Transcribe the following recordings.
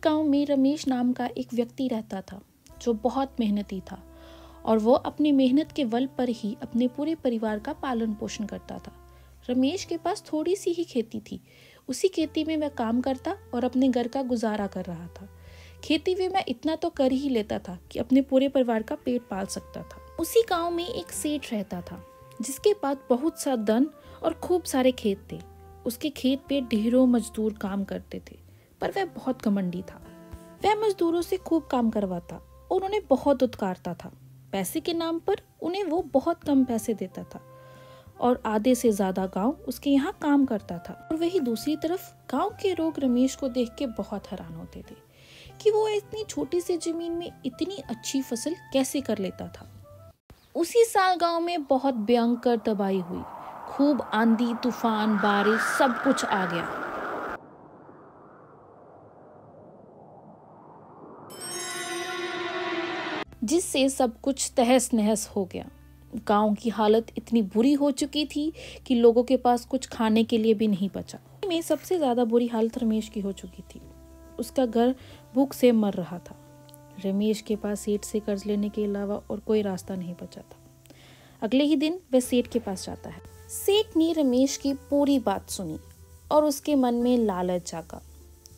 गांव में रमेश नाम का एक व्यक्ति रहता था जो बहुत मेहनती था और वो अपनी मेहनत के बल पर ही अपने पूरे परिवार का पालन पोषण करता था। रमेश के पास थोड़ी सी ही खेती थी। उसी खेती में वह काम करता और अपने घर का गुजारा कर रहा था। खेती में मैं इतना तो कर ही लेता था कि अपने पूरे परिवार का पेट पाल सकता था। उसी गांव में एक सेठ रहता था जिसके पास बहुत सा धन और खूब सारे खेत थे। उसके खेत पे ढेरों मजदूर काम करते थे, पर वह बहुत घमंडी था। वह मजदूरों से खूब काम करवाता और उन्हें बहुत उत्कारता था। पैसे के नाम पर उन्हें वो बहुत कम पैसे देता था और आधे से ज्यादा गांव उसके यहाँ काम करता था। और वही दूसरी तरफ गांव के लोग रमेश को देख के बहुत हैरान होते थे कि वो इतनी छोटी सी जमीन में इतनी अच्छी फसल कैसे कर लेता था। उसी साल गांव में बहुत भयंकर तबाही हुई। खूब आंधी, तूफान, बारिश, सब कुछ आ गया। जिससे सब कुछ तहस नहस हो गया। गांव की हालत इतनी बुरी हो चुकी थी कि लोगों के पास कुछ खाने के लिए भी नहीं बचा। में सबसे ज्यादा बुरी हालत रमेश की हो चुकी थी। उसका घर भूख से मर रहा था। रमेश के पास सेठ से कर्ज लेने के अलावा और कोई रास्ता नहीं बचा था। अगले ही दिन वह सेठ के पास जाता है। सेठ ने रमेश की पूरी बात सुनी और उसके मन में लालच जागा।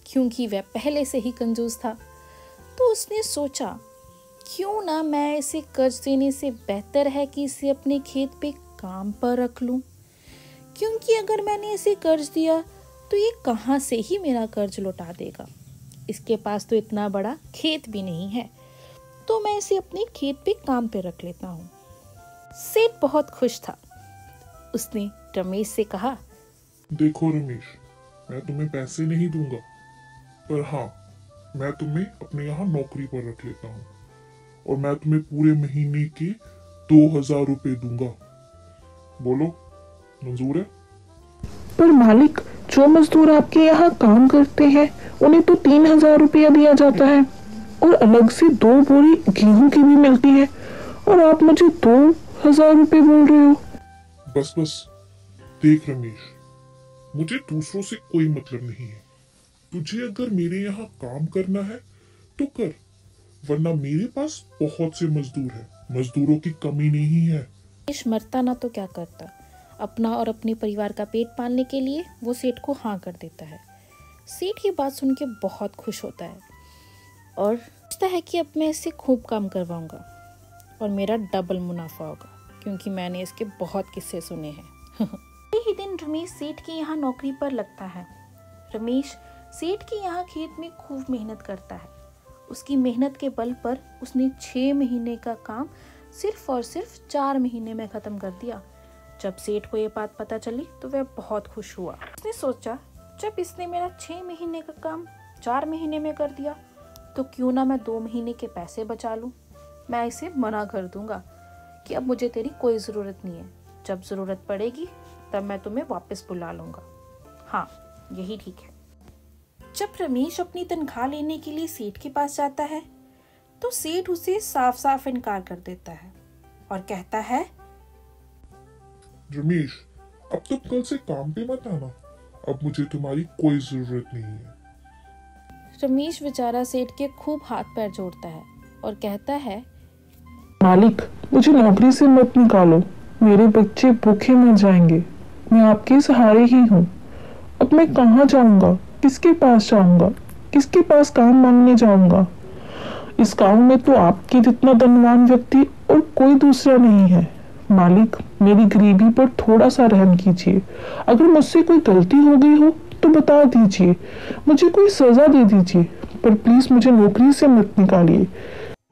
क्योंकि वह पहले से ही कंजूस था, तो उसने सोचा क्यों ना मैं इसे कर्ज देने से बेहतर है कि इसे अपने खेत पे काम पर रख लूं। क्योंकि अगर मैंने इसे कर्ज दिया तो ये कहां से ही मेरा कर्ज लौटा देगा। इसके पास तो इतना बड़ा खेत भी नहीं है, तो मैं इसे अपने खेत पे काम पे रख लेता हूँ। सेठ बहुत खुश था। उसने रमेश से कहा, देखो रमेश, मैं तुम्हें पैसे नहीं दूंगा, पर हाँ, मैं तुम्हें अपने यहाँ नौकरी पर रख लेता हूँ और मैं तुम्हें पूरे महीने के 2000 रुपए दूंगा। बोलो, मंजूर है? पर मालिक, जो मजदूर आपके यहाँ काम करते हैं उन्हें तो 3000 रुपया दिया जाता है और अलग से 2 बोरी गेहूं की भी मिलती है, और आप मुझे 2000 रुपये बोल रहे हो। बस बस, देख रमेश, मुझे दूसरों से कोई मतलब नहीं है। तुझे अगर मेरे यहाँ काम करना है तो कर, वरना मेरे पास बहुत से मजदूर हैं। मजदूरों की कमी नहीं है। रमेश मरता ना तो क्या करता, अपना और अपने परिवार का पेट पालने के लिए वो सेठ को हाँ कर देता है। सेठ ये बात सुन के बहुत खुश होता है और सोचता है कि अब मैं इससे खूब काम करवाऊंगा और मेरा डबल मुनाफा होगा, क्योंकि मैंने इसके बहुत किस्से सुने हैं। ही दिन रमेश सेठ के यहाँ नौकरी पर लगता है। रमेश सेठ के यहाँ खेत में खूब मेहनत करता है। उसकी मेहनत के बल पर उसने 6 महीने का काम सिर्फ और सिर्फ 4 महीने में खत्म कर दिया। जब सेठ को ये बात पता चली तो वह बहुत खुश हुआ। उसने सोचा, जब इसने मेरा 6 महीने का काम 4 महीने में कर दिया तो क्यों ना मैं 2 महीने के पैसे बचा लूं। मैं इसे मना कर दूंगा कि अब मुझे तेरी कोई ज़रूरत नहीं है। जब ज़रूरत पड़ेगी तब मैं तुम्हें वापस बुला लूंगा। हाँ, यही ठीक है। जब रमेश अपनी तनख्वाह लेने के लिए सेठ के पास जाता है तो सेठ उसे साफ साफ इनकार कर देता है और कहता है, रमेश, अब तुम कल से काम पे मत आना। अब मुझे तुम्हारी कोई जरूरत नहीं है। रमेश बेचारा सेठ के खूब हाथ पैर जोड़ता है और कहता है, मालिक, मुझे नौकरी से मत निकालो। मेरे बच्चे भूखे मर जाएंगे। मैं आपके सहारे ही हूँ। अब मैं कहाँ जाऊँगा, किसके पास जाऊँगा, किसके पास काम मांगने जाऊँगा? इस गांव में तो आपके जितना धनवान व्यक्ति और कोई दूसरा नहीं है। मालिक, मेरी गरीबी पर थोड़ा सा रहम कीजिए। अगर मुझसे कोई गलती हो गई हो तो बता दीजिए, मुझे कोई सजा दे दीजिए, पर प्लीज मुझे नौकरी से मत निकालिए।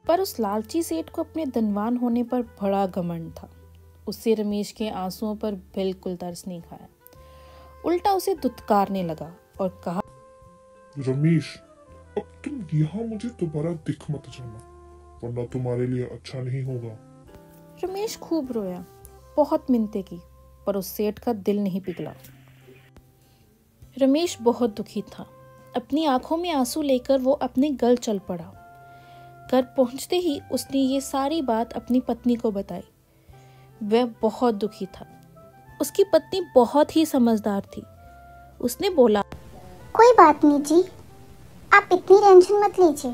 पर उस लालची सेठ को अपने धनवान होने पर बड़ा घमंड था। उससे रमेश के आंसुओं पर बिल्कुल तरस नहीं खाया, उल्टा उसे दुत्कारने लगा और कहा, रमेश, अब तुम यहाँ मुझे दोबारा दिख मत जाना, वरना तुम्हारे लिए अच्छा नहीं होगा। रमेश खूब रोया, बहुत मिन्नतें की, पर उस सेठ का दिल नहीं पिघला। रमेश बहुत दुखी था। अपनी आंखों में आंसू लेकर वो अपने घर चल पड़ा। घर पहुंचते ही उसने ये सारी बात अपनी पत्नी को बताई। वह बहुत दुखी था। उसकी पत्नी बहुत ही समझदार थी। उसने बोला, कोई बात नहीं जी, आप इतनी टेंशन मत लीजिए,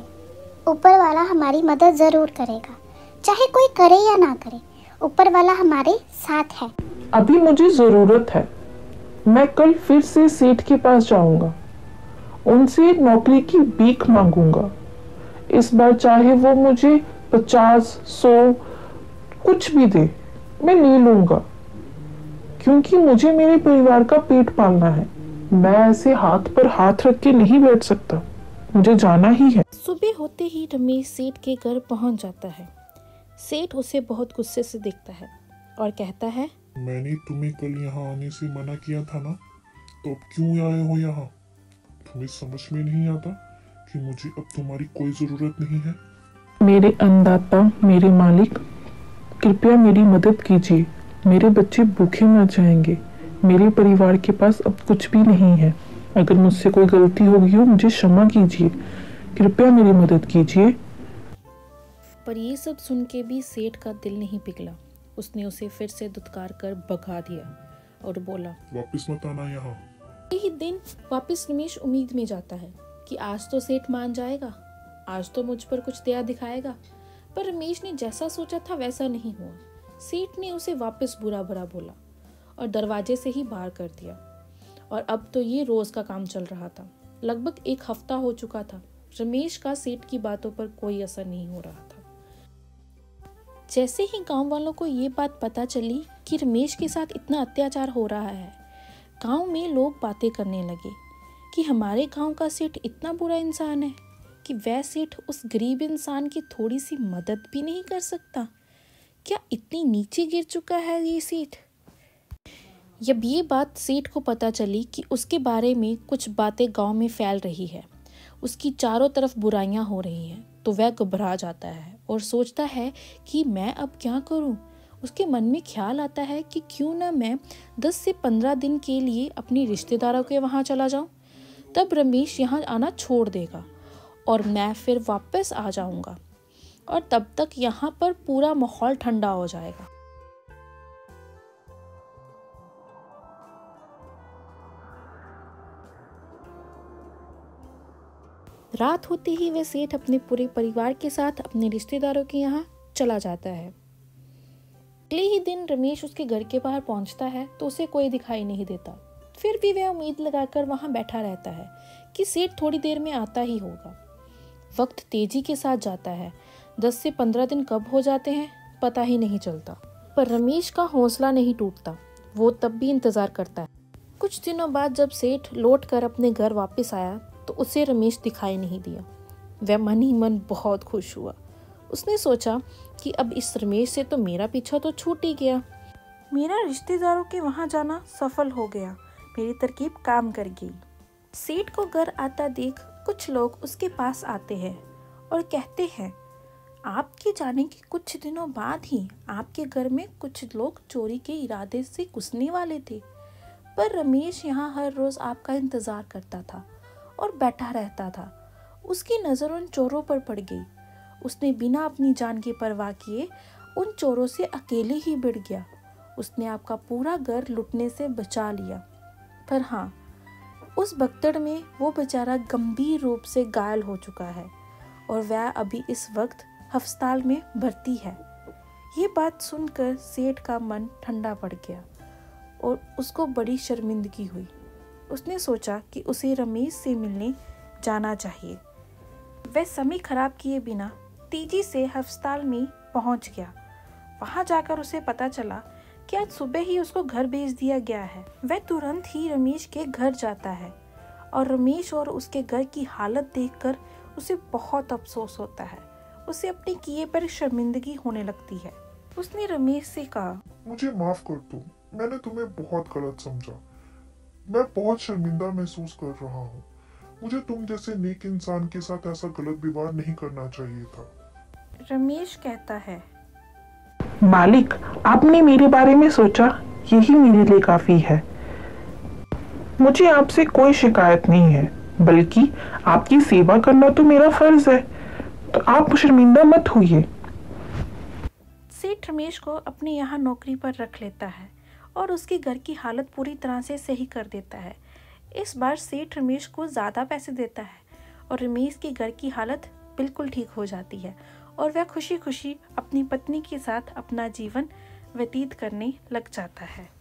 ऊपर वाला हमारी मदद ज़रूर करेगा, चाहे कोई करे या ना करे, ऊपर वाला हमारे साथ है। अभी मुझे ज़रूरत है। मैं कल फिर से सेठ के पास जाऊंगा, उनसे नौकरी की भीख मांगूंगा। इस बार चाहे वो मुझे 50, 100 कुछ भी दे, मैं ले लूंगा, क्योंकि मुझे मेरे परिवार का पेट पालना है। मैं ऐसे हाथ पर हाथ रख के नहीं बैठ सकता, मुझे जाना ही है। सुबह होते ही रमेश सेठ के घर पहुंच जाता है। सेठ उसे बहुत गुस्से से देखता है और कहता है, मैंने तुम्हें कल यहाँ आने से मना किया था ना, तो अब क्यों आए हो यहाँ? तुम्हें समझ में नहीं आता कि मुझे अब तुम्हारी कोई जरूरत नहीं है? मेरे अन्नदाता, मेरे मालिक, कृपया मेरी मदद कीजिए। मेरे बच्चे भूखे मर जाएंगे। मेरे परिवार के पास अब कुछ भी नहीं है। अगर मुझसे कोई गलती हो गई हो, मुझे क्षमा कीजिए। कृपया मेरी मदद कीजिए। पर ये सब सुन के भी सेठ का दिल नहीं पिघला। उसने उसे फिर से दुत्कार कर भगा दिया और बोला, वापस मत आना यहाँ। यही दिन वापस रमेश उम्मीद में जाता है कि आज तो सेठ मान जाएगा, आज तो मुझ पर कुछ दया दिखाएगा। पर रमेश ने जैसा सोचा था वैसा नहीं हुआ। सेठ ने उसे वापस बुरा भला बोला और दरवाजे से ही बाहर कर दिया। और अब तो ये रोज का काम चल रहा था। लगभग 1 हफ्ता हो चुका था। रमेश का सेठ की बातों पर कोई असर नहीं हो रहा था। जैसे ही गांव वालों को ये बात पता चली कि रमेश के साथ इतना अत्याचार हो रहा है, गांव में लोग बातें करने लगे कि हमारे गांव का सेठ इतना बुरा इंसान है कि वह सेठ उस गरीब इंसान की थोड़ी सी मदद भी नहीं कर सकता। क्या इतनी नीचे गिर चुका है ये सेठ? जब ये बात सेठ को पता चली कि उसके बारे में कुछ बातें गांव में फैल रही है, उसकी चारों तरफ बुराइयां हो रही हैं, तो वह घबरा जाता है और सोचता है कि मैं अब क्या करूं। उसके मन में ख्याल आता है कि क्यों ना मैं 10 से 15 दिन के लिए अपने रिश्तेदारों के वहां चला जाऊं। तब रमेश यहाँ आना छोड़ देगा और मैं फिर वापस आ जाऊंगा और तब तक यहाँ पर पूरा माहौल ठंडा हो जाएगा। रात होते ही वह सेठ अपने पूरे परिवार के साथ अपने रिश्तेदारों के यहाँ चला जाता है। अगले ही दिन रमेश उसके घर के बाहर पहुंचता है तो उसे कोई दिखाई नहीं देता। फिर भी वह उम्मीद लगाकर वहां बैठा रहता है कि सेठ थोड़ी देर में आता ही होगा। वक्त तेजी के साथ जाता है। 10 से 15 दिन कब हो जाते हैं पता ही नहीं चलता। पर रमेश का हौसला नहीं टूटता। वो तब भी इंतजार करता है। कुछ दिनों बाद जब सेठ लौट कर अपने घर वापस आया तो उसे रमेश दिखाई नहीं दिया। वह मन ही मन बहुत खुश हुआ। उसने सोचा कि अब इस रमेश से तो मेरा पीछा तो छूट ही गया। मेरा रिश्तेदारों के वहां जाना सफल हो गया। मेरी तरकीब काम कर गई। सेठ को घर आता देख कुछ लोग उसके पास आते हैं और कहते हैं, आपके जाने के कुछ दिनों बाद ही आपके घर में कुछ लोग चोरी के इरादे से घुसने वाले थे। पर रमेश यहाँ हर रोज आपका इंतजार करता था और बैठा रहता था। उसकी नजर उन चोरों पर पड़ गई। उसने बिना अपनी जान की परवाह किए उन चोरों से अकेले ही भिड़ गया। उसने आपका पूरा घर लुटने से बचा लिया। पर हाँ, उस भगदड़ में वो बेचारा गंभीर रूप से घायल हो चुका है और वह अभी इस वक्त अस्पताल में भर्ती है। ये बात सुनकर सेठ का मन ठंडा पड़ गया और उसको बड़ी शर्मिंदगी हुई। उसने सोचा कि उसे रमेश से मिलने जाना चाहिए। वह समय खराब किए बिना तेजी से अस्पताल में पहुंच गया। वहां जाकर उसे पता चला कि आज सुबह ही उसको घर भेज दिया गया है। वह तुरंत ही रमेश के घर जाता है और रमेश और उसके घर की हालत देखकर उसे बहुत अफसोस होता है। उसे अपने किए पर शर्मिंदगी होने लगती है। उसने रमेश से कहा, मुझे माफ कर दो, मैंने तुम्हें बहुत गलत समझा। मैं बहुत शर्मिंदा महसूस कर रहा हूँ। मुझे तुम जैसे नेक इंसान के साथ ऐसा गलत व्यवहार नहीं करना चाहिए था। रमेश कहता है, मालिक, आपने मेरे बारे में सोचा, यही मेरे लिए काफी है। मुझे आपसे कोई शिकायत नहीं है, बल्कि आपकी सेवा करना तो मेरा फर्ज है, तो आप शर्मिंदा मत होइए। सेठ रमेश को अपने यहाँ नौकरी पर रख लेता है और उसके घर की हालत पूरी तरह से सही कर देता है। इस बार सेठ रमेश को ज़्यादा पैसे देता है और रमेश के घर की हालत बिल्कुल ठीक हो जाती है और वह खुशी खुशी अपनी पत्नी के साथ अपना जीवन व्यतीत करने लग जाता है।